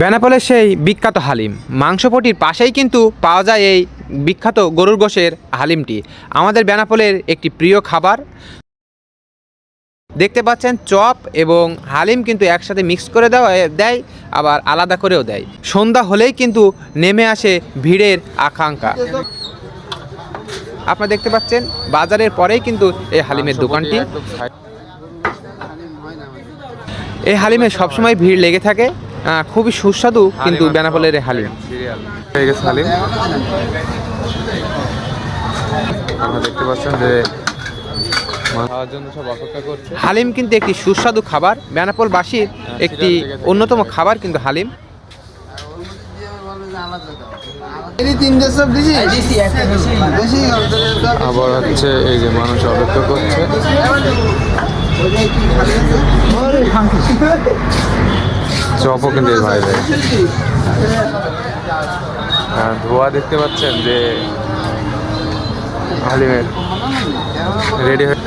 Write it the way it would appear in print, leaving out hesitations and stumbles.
বেনাপোলের সেই বিখ্যাত হালিম মাংসপটির পাশেই কিন্তু পাওয়া যায় এই বিখ্যাত গরুর গোশের হালিমটি। আমাদের বেনাপোলের একটি প্রিয় খাবার। দেখতে পাচ্ছেন চপ এবং হালিম কিন্তু একসাথে মিক্স করে দেয়, আবার আলাদা করেও দেয়। সন্ধ্যা হলেই কিন্তু নেমে আসে ভিড়ের আকাঙ্ক্ষা। আপনারা দেখতে পাচ্ছেন বাজারের পরেই কিন্তু এই হালিমের দোকানটি। এই হালিমে সবসময় ভিড় লেগে থাকে, খুবই সুস্বাদু কিন্তু বেনাপোলের হালিম। হালিম আপনারা দেখতে পাচ্ছেন যে খাওয়ার জন্য সব অপেক্ষা করছে। হালিম কিন্তু একটি সুস্বাদু খাবার, বেনাপোলবাসীর একটি অন্যতম খাবার কিন্তু হালিম। আবার হচ্ছে এই যে মানুষ অপেক্ষা করছে। চপও কিন্তু এর বাইরে ধোয়া দেখতে পাচ্ছেন যে হালিমের রেডি হয়ে